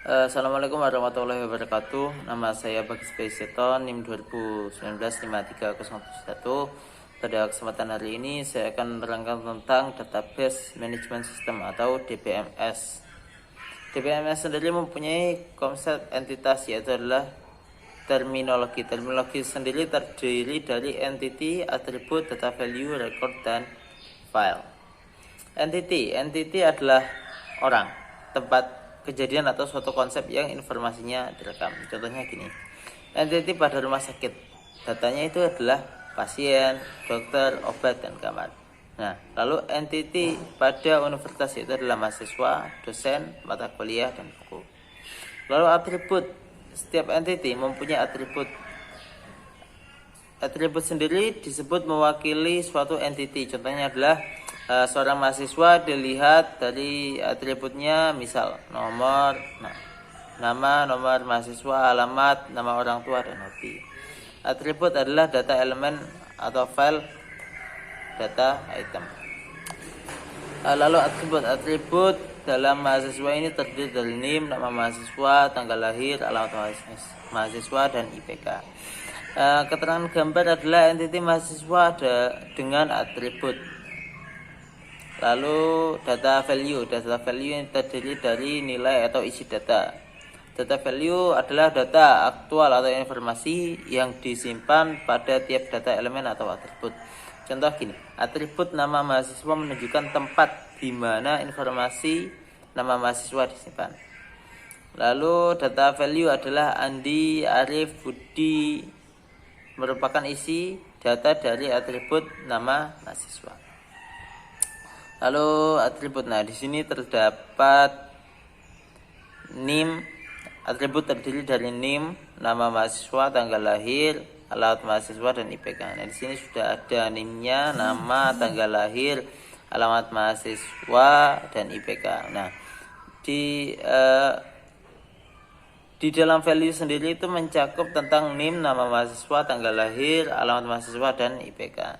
Assalamualaikum warahmatullahi wabarakatuh. Nama saya Bagus Seton, NIM 2019-53001. Pada kesempatan hari ini saya akan menerangkan tentang Database Management System atau DBMS. DBMS sendiri mempunyai konsep entitas, yaitu adalah terminologi. Terminologi sendiri terdiri dari entity, atribut, data value, record, dan file. Entity adalah orang, tempat, kejadian atau suatu konsep yang informasinya direkam. Contohnya gini, entity pada rumah sakit, datanya itu adalah pasien, dokter, obat, dan kamar. Nah, lalu entity pada universitas itu adalah mahasiswa, dosen, mata kuliah, dan buku. Lalu atribut, setiap entity mempunyai atribut. Atribut sendiri disebut mewakili suatu entity. Contohnya adalah seorang mahasiswa dilihat dari atributnya, misal nomor, nama, nomor mahasiswa, alamat, nama orang tua, dan hobi. Atribut adalah data elemen atau file data item. Lalu atribut dalam mahasiswa ini terdiri dari NIM, nama mahasiswa, tanggal lahir, alamat mahasiswa, dan IPK. Keterangan gambar adalah entity mahasiswa dengan atribut. Lalu data value yang terdiri dari nilai atau isi data. Data value adalah data aktual atau informasi yang disimpan pada tiap data elemen atau atribut. Contoh gini, atribut nama mahasiswa menunjukkan tempat di mana informasi nama mahasiswa disimpan. Lalu data value adalah Andi, Arif, Budi, merupakan isi data dari atribut nama mahasiswa. Lalu atribut, di sini terdapat NIM. Atribut terdiri dari NIM, nama mahasiswa, tanggal lahir, alamat mahasiswa, dan IPK. Di sini sudah ada NIM-nya, nama, tanggal lahir, alamat mahasiswa, dan IPK. Di dalam value sendiri itu mencakup tentang NIM, nama mahasiswa, tanggal lahir, alamat mahasiswa, dan IPK.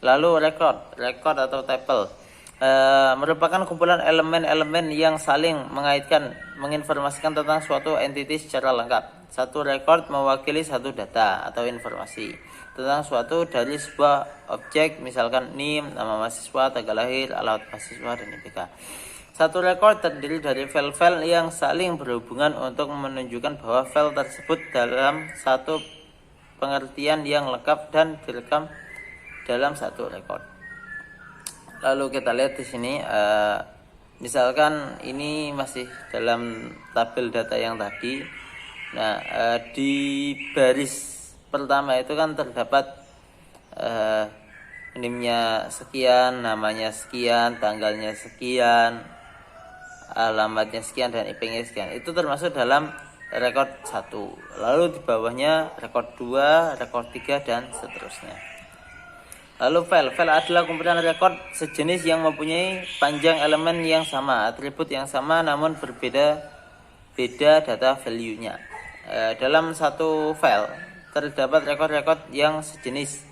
Lalu record atau tuple merupakan kumpulan elemen-elemen yang saling mengaitkan, menginformasikan tentang suatu entity secara lengkap. Satu record mewakili satu data atau informasi tentang suatu dari sebuah objek, misalkan NIM, nama mahasiswa, tanggal lahir, alamat mahasiswa, dan IPK. Satu record terdiri dari file-file yang saling berhubungan untuk menunjukkan bahwa file tersebut dalam satu pengertian yang lengkap dan direkam dalam satu record. Lalu kita lihat di sini, misalkan ini masih dalam tabel data yang tadi. Di baris pertama itu kan terdapat NIM-nya sekian, namanya sekian, tanggalnya sekian, alamatnya sekian, dan IP-nya sekian. Itu termasuk dalam record 1. Lalu di bawahnya record 2, record 3, dan seterusnya. Lalu file adalah kumpulan record sejenis yang mempunyai panjang elemen yang sama, atribut yang sama, namun berbeda data value-nya. Dalam satu file terdapat record-record yang sejenis,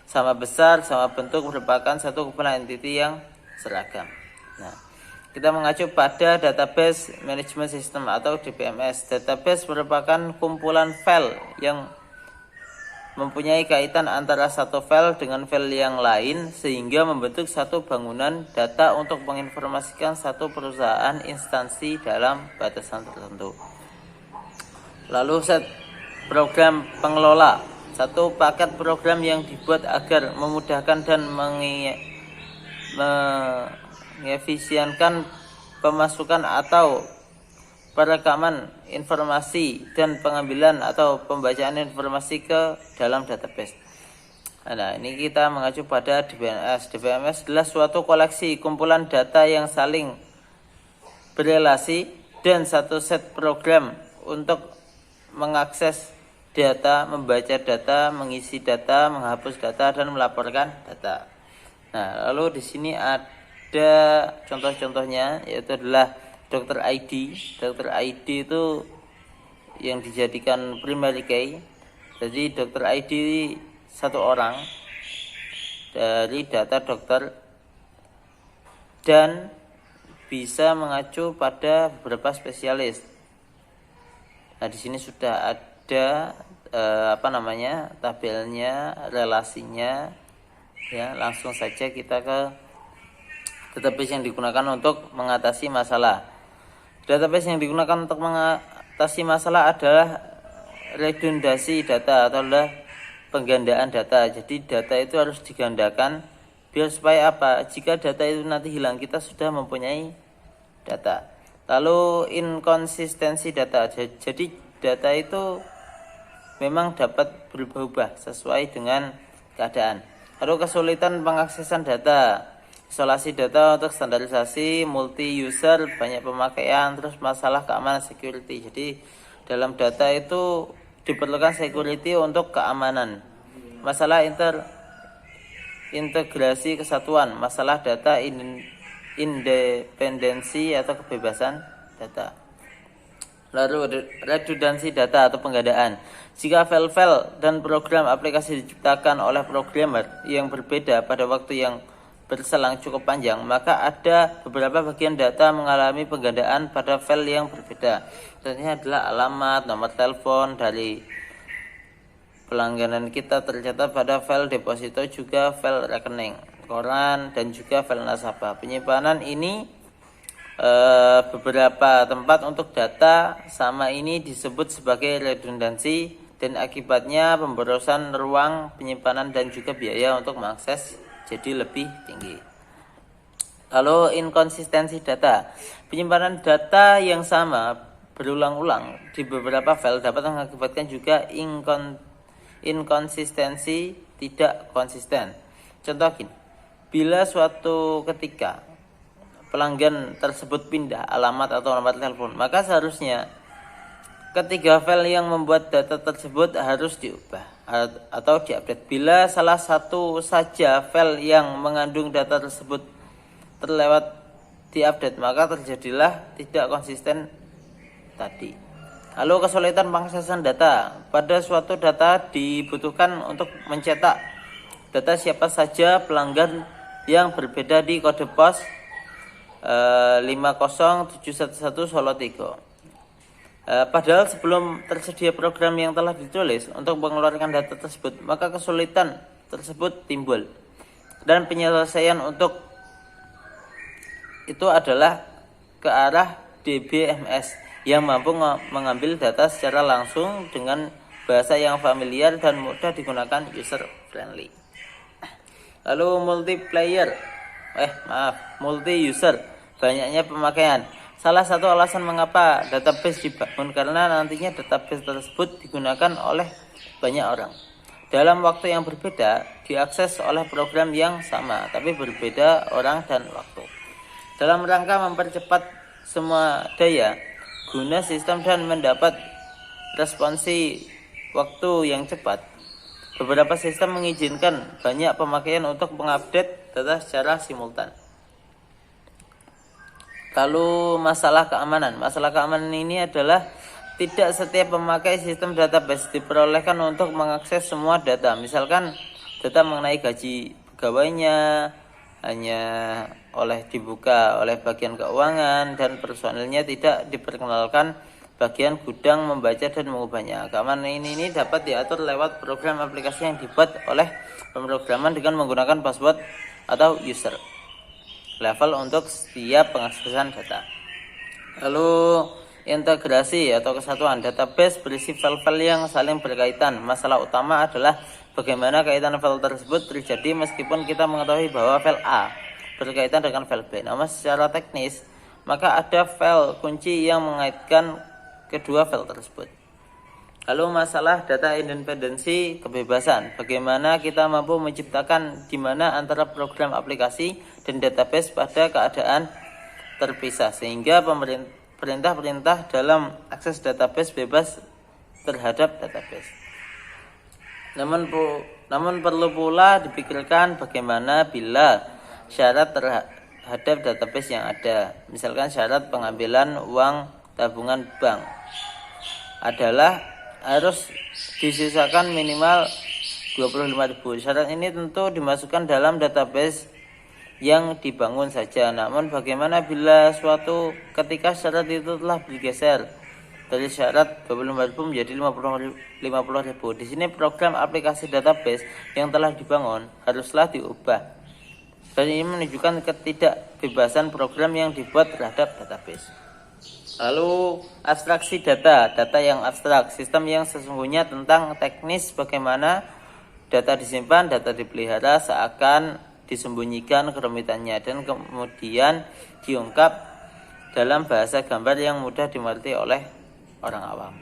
sama besar, sama bentuk, merupakan satu kumpulan entity yang seragam. Kita mengacu pada Database Management System atau DBMS. Database merupakan kumpulan file yang mempunyai kaitan antara satu file dengan file yang lain sehingga membentuk satu bangunan data untuk menginformasikan satu perusahaan instansi dalam batasan tertentu. Lalu set program pengelola, satu paket program yang dibuat agar memudahkan dan mengefisienkan pemasukan atau perekaman informasi dan pengambilan atau pembacaan informasi ke dalam database. Ini kita mengacu pada DBMS. DBMS adalah suatu koleksi kumpulan data yang saling berelasi dan satu set program untuk mengakses data, membaca data, mengisi data, menghapus data, dan melaporkan data. Lalu di sini ada contoh-contohnya, yaitu adalah Dr. ID. Dr. ID itu yang dijadikan primary key. Jadi Dr. ID satu orang dari data dokter dan bisa mengacu pada beberapa spesialis. Nah, di sini sudah ada tabelnya, relasinya ya. Langsung saja kita ke database yang digunakan untuk mengatasi masalah. Database yang digunakan untuk mengatasi masalah adalah redundasi data atau adalah penggandaan data. Jadi data itu harus digandakan biar supaya apa? Jika data itu nanti hilang, kita sudah mempunyai data. Lalu inkonsistensi data. Jadi data itu memang dapat berubah-ubah sesuai dengan keadaan. Lalu kesulitan pengaksesan data, isolasi data untuk standarisasi, multi user, banyak pemakaian, terus masalah keamanan security. Jadi dalam data itu diperlukan security untuk keamanan. Masalah integrasi kesatuan, masalah data independensi atau kebebasan data. Lalu redundansi data atau penggandaan. Jika file-file dan program aplikasi diciptakan oleh programmer yang berbeda pada waktu yang berselang cukup panjang, maka ada beberapa bagian data mengalami penggandaan pada file yang berbeda. Contohnya adalah alamat, nomor telepon dari pelangganan kita tercatat pada file deposito, juga file rekening, koran, dan juga file nasabah. Penyimpanan ini beberapa tempat untuk data sama ini disebut sebagai redundansi, dan akibatnya pemborosan ruang penyimpanan dan juga biaya untuk mengakses jadi lebih tinggi. Lalu inkonsistensi data. Penyimpanan data yang sama berulang-ulang di beberapa file dapat mengakibatkan juga inkonsistensi tidak konsisten. Contoh gini, bila suatu ketika pelanggan tersebut pindah alamat atau nomor telepon, maka seharusnya ketiga file yang membuat data tersebut harus diubah atau diupdate. Bila salah satu saja file yang mengandung data tersebut terlewat diupdate, maka terjadilah tidak konsisten tadi. Lalu kesulitan pengaksesan data. Pada suatu data dibutuhkan untuk mencetak data siapa saja pelanggan yang berbeda di kode pos 50711 Solo 3. Padahal sebelum tersedia program yang telah ditulis untuk mengeluarkan data tersebut, maka kesulitan tersebut timbul. Dan penyelesaian untuk itu adalah ke arah DBMS yang mampu mengambil data secara langsung dengan bahasa yang familiar dan mudah digunakan, user friendly. Lalu multi user, banyaknya pemakaian. Salah satu alasan mengapa database dibangun karena nantinya database tersebut digunakan oleh banyak orang dalam waktu yang berbeda, diakses oleh program yang sama tapi berbeda orang dan waktu. Dalam rangka mempercepat semua daya guna sistem dan mendapat responsi waktu yang cepat, beberapa sistem mengizinkan banyak pemakaian untuk mengupdate data secara simultan. Lalu masalah keamanan. Masalah keamanan ini adalah tidak setiap pemakai sistem database diperolehkan untuk mengakses semua data. Misalkan data mengenai gaji pegawainya hanya dibuka oleh bagian keuangan dan personilnya tidak diperkenalkan bagian gudang membaca dan mengubahnya. Keamanan ini dapat diatur lewat program aplikasi yang dibuat oleh pemrograman dengan menggunakan password atau user level untuk setiap pengaksesan data. Lalu integrasi atau kesatuan. Database berisi file-file yang saling berkaitan. Masalah utama adalah bagaimana kaitan file tersebut terjadi meskipun kita mengetahui bahwa file A berkaitan dengan file B. Namun secara teknis, maka ada file kunci yang mengaitkan kedua file tersebut. Lalu masalah data independensi, kebebasan. Bagaimana kita mampu menciptakan di mana antara program aplikasi dan database pada keadaan terpisah sehingga perintah-perintah dalam akses database bebas terhadap database. Namun perlu pula dipikirkan bagaimana bila syarat terhadap database yang ada. Misalkan syarat pengambilan uang tabungan bank adalah harus disisakan minimal 25.000. Syarat ini tentu dimasukkan dalam database yang dibangun saja. Namun bagaimana bila suatu ketika syarat itu telah bergeser dari syarat 25.000 menjadi 50.000. Di sini program aplikasi database yang telah dibangun haruslah diubah. Dan ini menunjukkan ketidakbebasan program yang dibuat terhadap database. Lalu abstraksi data yang abstrak, sistem yang sesungguhnya tentang teknis bagaimana data disimpan, data dipelihara seakan disembunyikan kerumitannya dan kemudian diungkap dalam bahasa gambar yang mudah dimengerti oleh orang awam.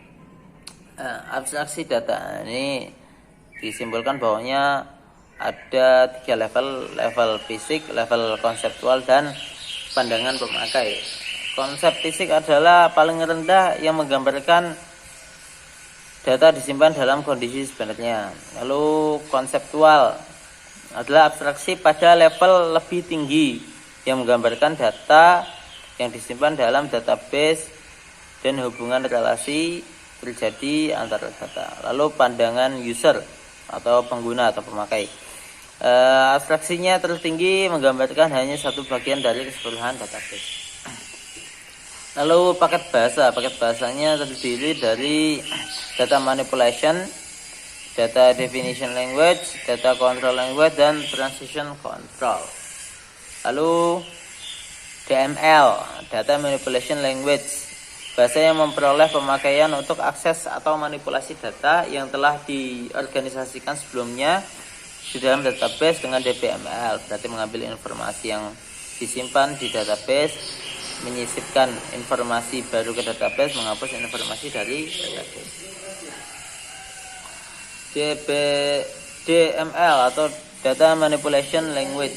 Abstraksi data ini disimbolkan bahwanya ada 3 level fisik, level konseptual, dan pandangan pemakai. Konsep fisik adalah paling rendah yang menggambarkan data disimpan dalam kondisi sebenarnya. Lalu konseptual adalah abstraksi pada level lebih tinggi yang menggambarkan data yang disimpan dalam database dan hubungan relasi terjadi antara data. Lalu pandangan user atau pengguna atau pemakai. Abstraksinya tertinggi menggambarkan hanya satu bagian dari keseluruhan database. Lalu paket bahasanya terdiri dari data manipulation, data definition language, data control language, dan transition control. Lalu DML, data manipulation language, bahasa yang memperoleh pemakaian untuk akses atau manipulasi data yang telah diorganisasikan sebelumnya di dalam database dengan DBML, berarti mengambil informasi yang disimpan di database, menyisipkan informasi baru ke database, menghapus informasi dari database. DML atau data manipulation language.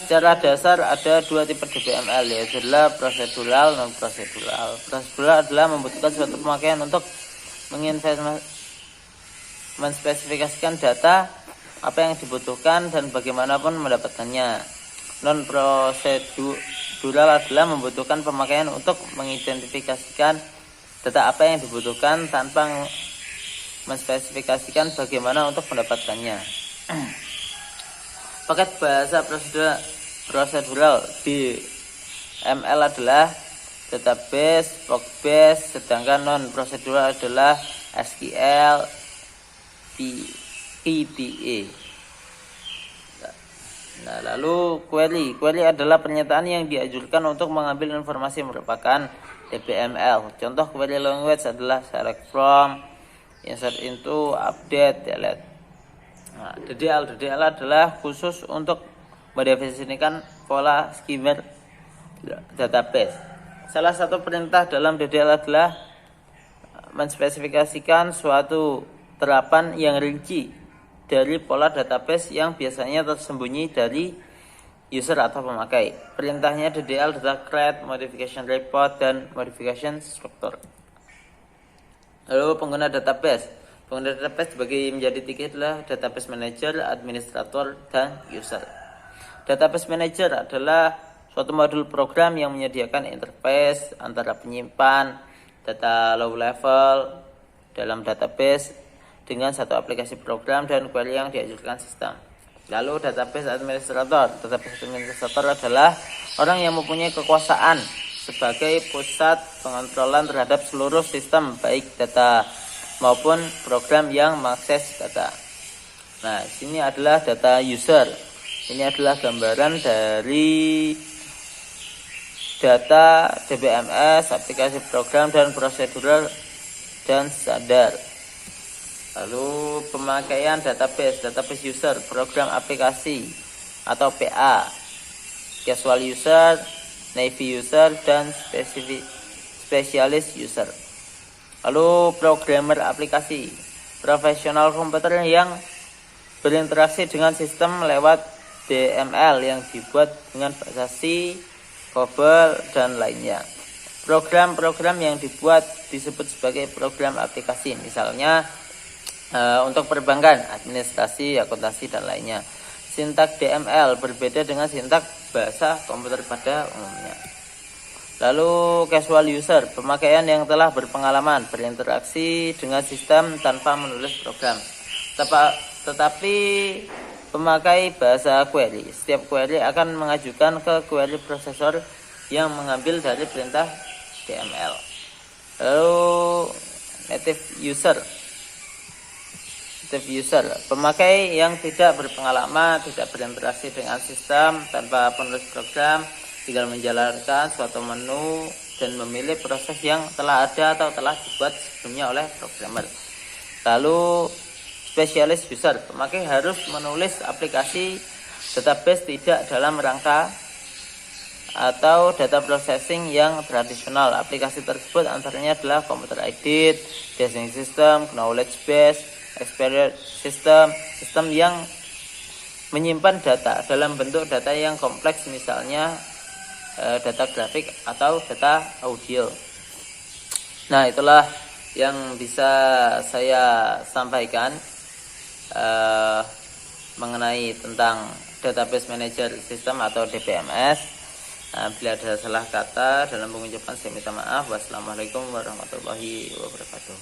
Secara dasar ada 2 tipe DBML, yaitu adalah prosedural dan non prosedural. Prosedural adalah membutuhkan suatu pemakaian untuk menspesifikasikan data apa yang dibutuhkan dan bagaimanapun mendapatkannya. Non prosedural adalah membutuhkan pemakaian untuk mengidentifikasikan data apa yang dibutuhkan tanpa menspesifikasikan bagaimana untuk mendapatkannya. Paket bahasa prosedural DML adalah database, workbase, sedangkan non prosedural adalah SQL, PDA. Nah, lalu query adalah pernyataan yang diajukan untuk mengambil informasi merupakan DBML. Contoh query language adalah select from, insert into, update, delete. Nah, DDL adalah khusus untuk mendefinisikan pola skimmer database. Salah satu perintah dalam DDL adalah menspesifikasikan suatu terapan yang rinci dari pola database yang biasanya tersembunyi dari user atau pemakai. Perintahnya DDL adalah create, modification report, dan modification structure. Lalu pengguna database sebagai menjadi 3 adalah database manager, administrator, dan user. Database manager adalah suatu modul program yang menyediakan interface antara penyimpan data low level dalam database dengan satu aplikasi program dan query yang diajukan sistem. Lalu database administrator adalah orang yang mempunyai kekuasaan sebagai pusat pengontrolan terhadap seluruh sistem, baik data maupun program yang mengakses data. Nah, sini adalah data user. Ini adalah gambaran dari data DBMS, aplikasi program dan prosedural dan standar. Lalu pemakaian database user, program aplikasi atau PA, casual user, naive user, dan specialist user. Lalu programmer aplikasi, profesional komputer yang berinteraksi dengan sistem lewat DML yang dibuat dengan bahasa C, COBOL, dan lainnya. Program-program yang dibuat disebut sebagai program aplikasi, misalnya untuk perbankan, administrasi, akuntansi, dan lainnya. Sintak DML berbeda dengan sintak bahasa komputer pada umumnya. Lalu casual user, pemakaian yang telah berpengalaman berinteraksi dengan sistem tanpa menulis program. Tetapi pemakai bahasa query. Setiap query akan mengajukan ke query processor yang mengambil dari perintah DML. Lalu native user, pemakai yang tidak berpengalaman, tidak berinteraksi dengan sistem, tanpa penulis program, tinggal menjalankan suatu menu dan memilih proses yang telah ada atau telah dibuat sebelumnya oleh programmer. Lalu specialist user, pemakai harus menulis aplikasi database tidak dalam rangka atau data processing yang tradisional. Aplikasi tersebut antaranya adalah computer aided, design system, knowledge base, experience system, sistem yang menyimpan data dalam bentuk data yang kompleks, misalnya data grafik atau data audio. Nah, itulah yang bisa saya sampaikan mengenai tentang database manager system atau DBMS. Bila ada salah kata dalam pengucapan saya minta maaf. Wassalamualaikum warahmatullahi wabarakatuh.